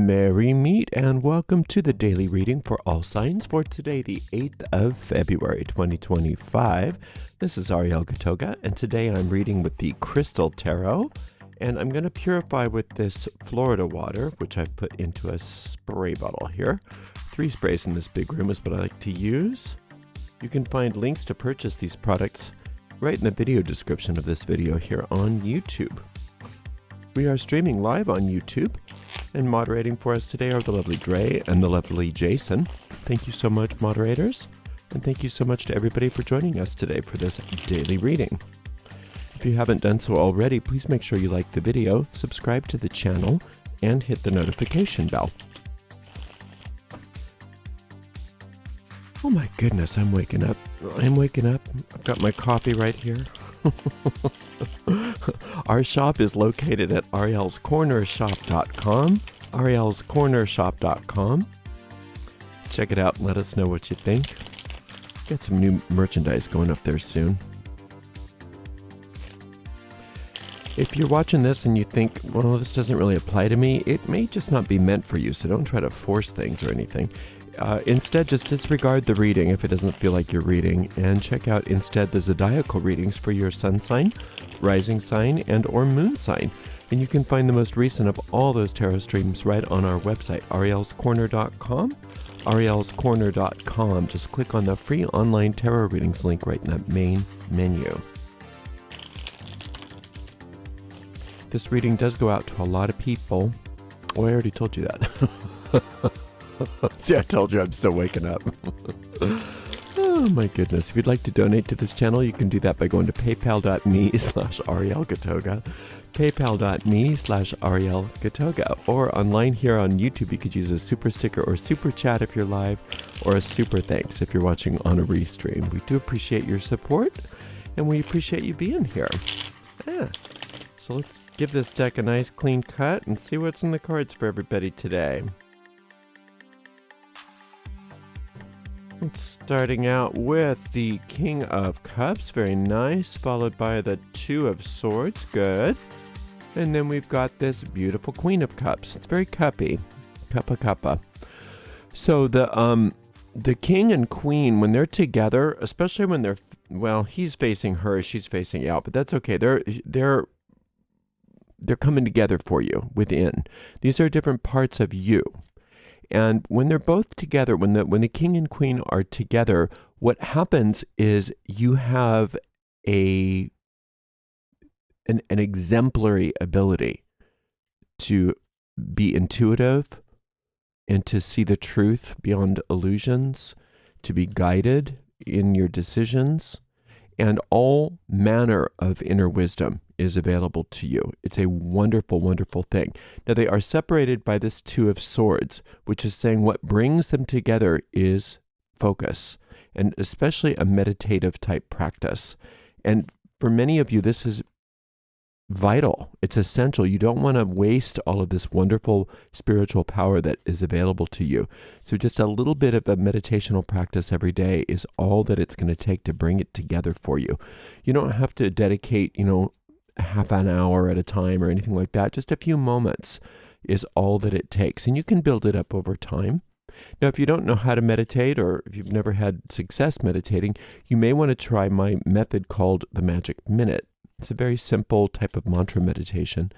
Merry meet and welcome to the daily reading for all signs for today, the 8th of February, 2025. This is Ariel and today I'm reading with the Crystal Tarot, and I'm going to purify with this Florida water, which I've put into a spray bottle here. 3 sprays in this big room is what I like to use. You can find links to purchase these products right in the video description of this video here on YouTube. We are streaming live on YouTube, and moderating for us today are the lovely Dre and the lovely Jason. Thank you so much, moderators, and thank you so much to everybody for joining us today for this daily reading. If you haven't done so already, please make sure you like the video, subscribe to the channel, and hit the notification bell. Oh my goodness, I'm waking up. I've got my coffee right here. Our shop is located at arielscornershop.com. arielscornershop.com. Check it out and let us know what you think. Get some new merchandise going up there soon. If you're watching this and you think, well, this doesn't really apply to me, it may just not be meant for you, so don't try to force things or anything. Instead, just disregard the reading if it doesn't feel like you're reading, and check out instead the zodiacal readings for your sun sign, rising sign, and or moon sign. And you can find the most recent of all those tarot streams right on our website, arielscorner.com. arielscorner.com. Just click on the free online tarot readings link right in that main menu. This reading does go out to a lot of people. Oh, I already told you that. See, I told you I'm still waking up. Oh my goodness. If you'd like to donate to this channel, you can do that by going to paypal.me/arielgatoga, paypal.me/arielgatoga, or online here on YouTube, you could use a super sticker or super chat if you're live, or a super thanks if you're watching on a restream. We do appreciate your support, and we appreciate you being here. Yeah. So let's give this deck a nice clean cut and see what's in the cards for everybody today. Starting out with the King of Cups, very nice, followed by the Two of Swords, good. And then we've got this beautiful Queen of Cups. It's very cuppy, cuppa. So the King and Queen, when they're together, especially when they're, well, he's facing her, she's facing out, but that's okay. They're coming together for you within. These are different parts of you. And when they're both together, when the king and queen are together, what happens is you have an exemplary ability to be intuitive and to see the truth beyond illusions, to be guided in your decisions, and all manner of inner wisdom is available to you. It's a wonderful, wonderful thing. Now, they are separated by this Two of Swords, which is saying what brings them together is focus, and especially a meditative type practice. And for many of you, this is vital. It's essential. You don't want to waste all of this wonderful spiritual power that is available to you. So just a little bit of a meditational practice every day is all that it's going to take to bring it together for you. You don't have to dedicate, half an hour at a time or anything like that. Just a few moments is all that it takes, and you can build it up over time. Now, if you don't know how to meditate, or if you've never had success meditating, you may want to try my method called the Magic Minute. It's a very simple type of mantra meditation,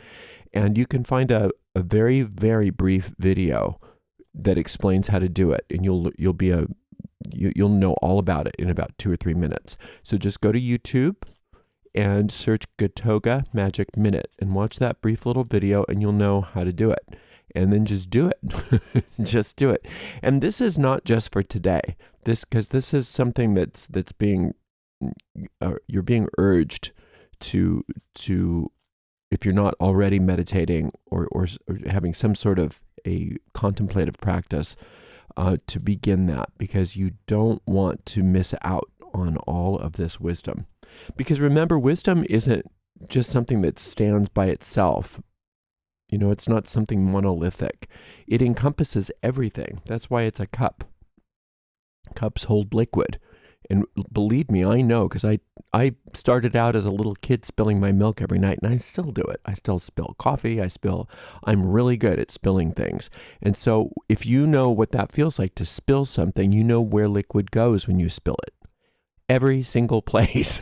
and you can find a very, very brief video that explains how to do it, and you'll know all about it in about 2 or 3 minutes. So just go to YouTube and search Gatoga Magic Minute and watch that brief little video, and you'll know how to do it. And then just do it. Just do it. And this is not just for today. Because this is something that's being you're being urged to if you're not already meditating or having some sort of a contemplative practice, to begin that, because you don't want to miss out on all of this wisdom. Because remember, wisdom isn't just something that stands by itself. It's not something monolithic. It encompasses everything. That's why it's a cup. Cups hold liquid. And believe me, I know, because I started out as a little kid spilling my milk every night, and I still do it. I still spill coffee. I'm really good at spilling things. And so if you know what that feels like to spill something, you know where liquid goes when you spill it. Every single place.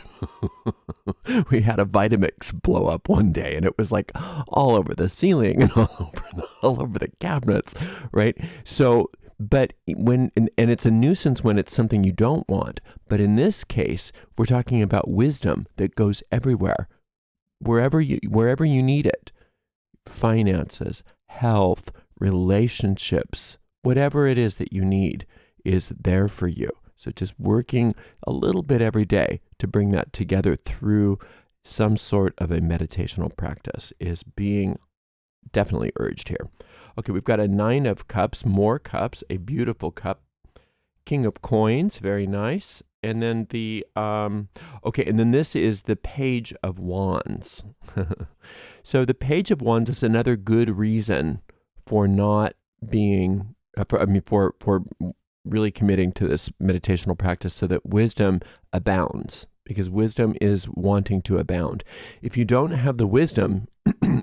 We had a Vitamix blow up one day, and it was like all over the ceiling and all over the cabinets, right? So, but and it's a nuisance when it's something you don't want. But in this case, we're talking about wisdom that goes everywhere, wherever you need it. Finances, health, relationships, whatever it is that you need is there for you. So just working a little bit every day to bring that together through some sort of a meditational practice is being definitely urged here. Okay, we've got a 9 of cups, more cups, a beautiful cup, King of coins, very nice. And then and then this is the Page of Wands. So the Page of Wands is another good reason for not being, for really committing to this meditational practice so that wisdom abounds, because wisdom is wanting to abound. If you don't have the wisdom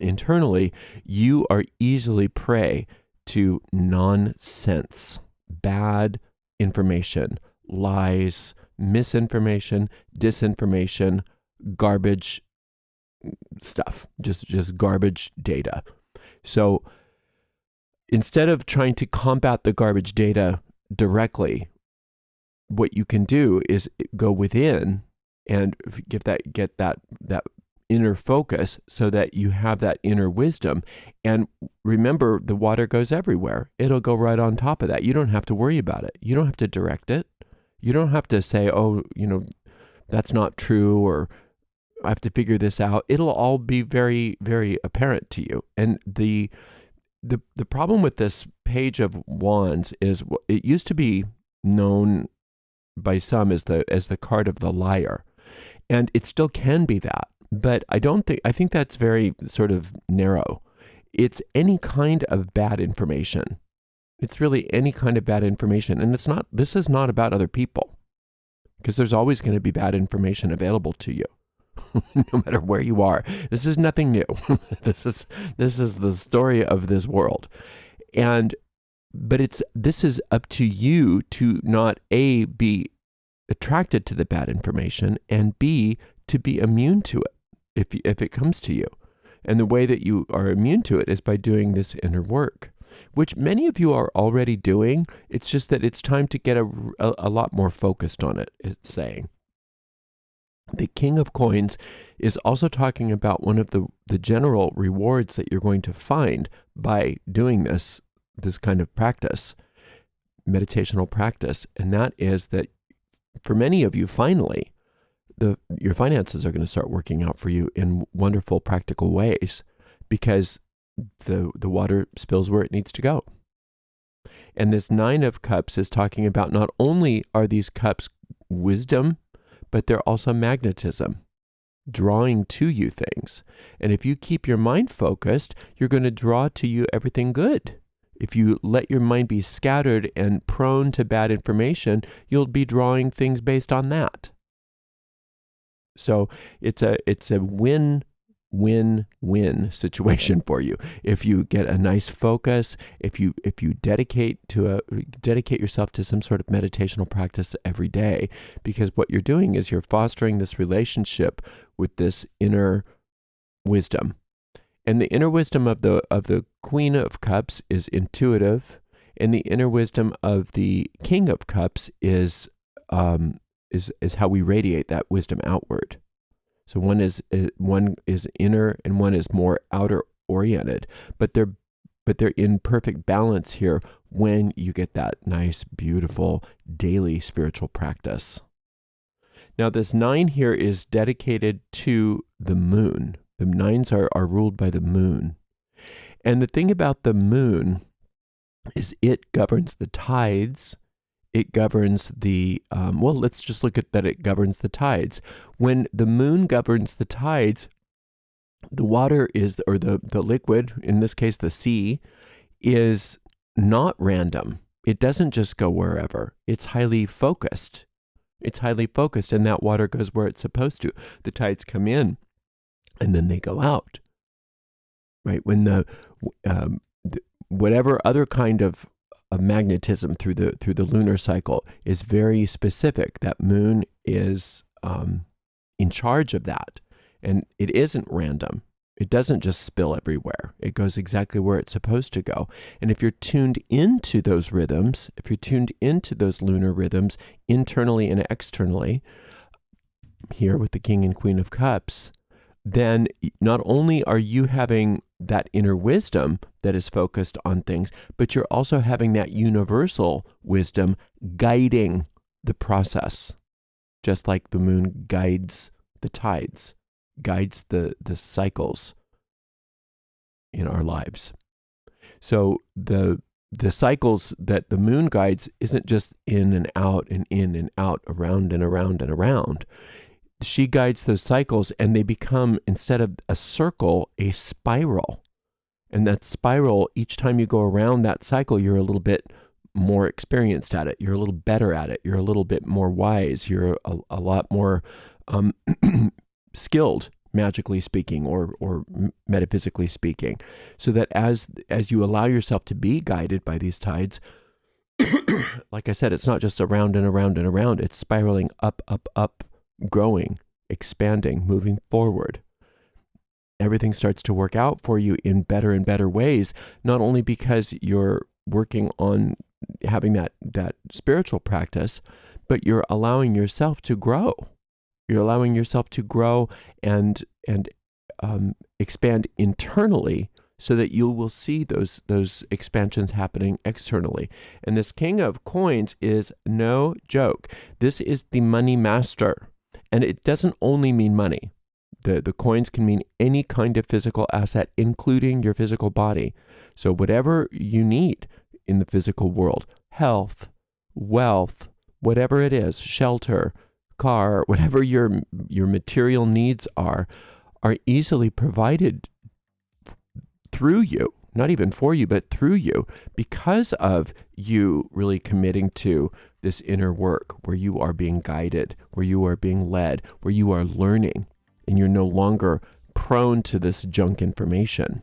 internally, you are easily prey to nonsense, bad information, lies, misinformation, disinformation, garbage stuff, just garbage data. So instead of trying to combat the garbage data directly, what you can do is go within and get that inner focus so that you have that inner wisdom. And remember, the water goes everywhere. It'll go right on top of that. You don't have to worry about it. You don't have to direct it. You don't have to say, oh, that's not true, or I have to figure this out. It'll all be very, very apparent to you. And the problem with this Page of Wands is it used to be known by some as the card of the liar, and it still can be that. But I think that's very sort of narrow. It's any kind of bad information. It's really any kind of bad information, and this is not about other people, because there's always going to be bad information available to you. No matter where you are. This is nothing new. This is the story of this world. But this is up to you to not A, be attracted to the bad information, and B, to be immune to it if it comes to you. And the way that you are immune to it is by doing this inner work, which many of you are already doing. It's just that it's time to get a lot more focused on it, it's saying. The King of Coins is also talking about one of the general rewards that you're going to find by doing this kind of practice, meditational practice. And that is that for many of you, finally, your finances are going to start working out for you in wonderful, practical ways, because the water spills where it needs to go. And this 9 of Cups is talking about not only are these cups wisdom, but they're also magnetism, drawing to you things. And if you keep your mind focused, you're going to draw to you everything good. If you let your mind be scattered and prone to bad information, you'll be drawing things based on that. So it's a win-win-win situation for you. If you get a nice focus, if you dedicate yourself to some sort of meditational practice every day, because what you're doing is you're fostering this relationship with this inner wisdom. And the inner wisdom of the Queen of Cups is intuitive, and the inner wisdom of the King of Cups is how we radiate that wisdom outward. So one is inner and one is more outer oriented, but they're in perfect balance here when you get that nice, beautiful daily spiritual practice. Now this 9 here is dedicated to the moon. The 9s are ruled by the moon. And the thing about the moon is it governs the tides. It governs let's just look at that. It governs the tides. When the moon governs the tides, the water or the liquid, in this case, the sea, is not random. It doesn't just go wherever. It's highly focused. It's highly focused, and that water goes where it's supposed to. The tides come in, and then they go out. Right? When whatever other kind of magnetism through the lunar cycle is very specific, that moon is in charge of that, and it isn't random. It doesn't just spill everywhere. It goes exactly where it's supposed to go. And if you're tuned into those rhythms, if you're tuned into those lunar rhythms internally and externally, here with the King and Queen of Cups, then not only are you having that inner wisdom that is focused on things, but you're also having that universal wisdom guiding the process, just like the moon guides the tides, guides the cycles in our lives. So the cycles that the moon guides isn't just in and out and in and out, around and around and around. She guides those cycles, and they become, instead of a circle, a spiral. And that spiral, each time you go around that cycle, you're a little bit more experienced at it. You're a little better at it. You're a little bit more wise. You're a lot more skilled, magically speaking, or metaphysically speaking. So that as you allow yourself to be guided by these tides, like I said, it's not just around and around and around. It's spiraling up, up, up, growing, expanding, moving forward. Everything starts to work out for you in better and better ways, not only because you're working on having that spiritual practice, but you're allowing yourself to grow. You're allowing yourself to grow and expand internally, so that you will see those expansions happening externally. And this King of Coins is no joke. This is the money master. And it doesn't only mean money. The coins can mean any kind of physical asset, including your physical body. So whatever you need in the physical world, health, wealth, whatever it is, shelter, car, whatever your material needs are easily provided through you, not even for you, but through you, because of you really committing to this inner work where you are being guided, where you are being led, where you are learning, and you're no longer prone to this junk information.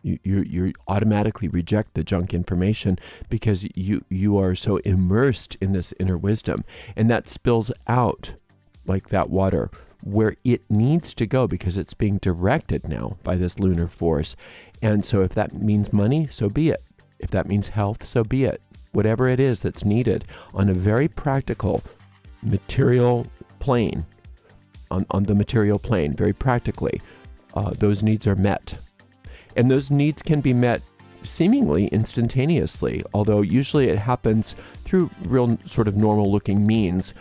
You automatically reject the junk information because you are so immersed in this inner wisdom, and that spills out like that water where it needs to go, because it's being directed now by this lunar force. And so if that means money, so be it. If that means health, so be it. Whatever it is that's needed on a very practical material plane, on the material plane, very practically, those needs are met. And those needs can be met seemingly instantaneously, although usually it happens through real sort of normal looking means,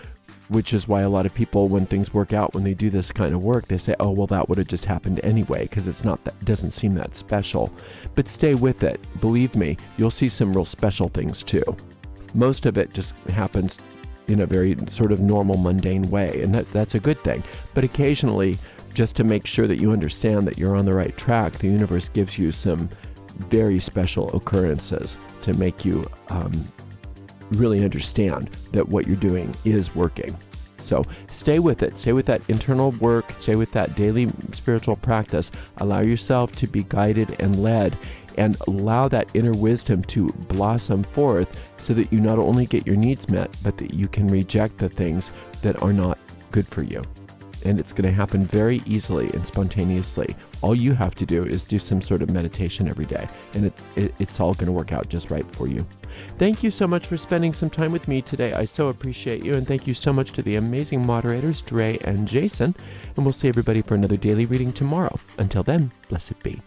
which is why a lot of people, when things work out, when they do this kind of work, they say, oh, well, that would have just happened anyway, because doesn't seem that special. But stay with it. Believe me, you'll see some real special things too. Most of it just happens in a very sort of normal, mundane way, and that's a good thing. But occasionally, just to make sure that you understand that you're on the right track, the universe gives you some very special occurrences to make you really understand that what you're doing is working. So stay with it. Stay with that internal work. Stay with that daily spiritual practice. Allow yourself to be guided and led, and allow that inner wisdom to blossom forth, so that you not only get your needs met, but that you can reject the things that are not good for you. And it's going to happen very easily and spontaneously. All you have to do is do some sort of meditation every day, and it's all going to work out just right for you. Thank you so much for spending some time with me today. I so appreciate you, and thank you so much to the amazing moderators, Dre and Jason. And we'll see everybody for another daily reading tomorrow. Until then, blessed be.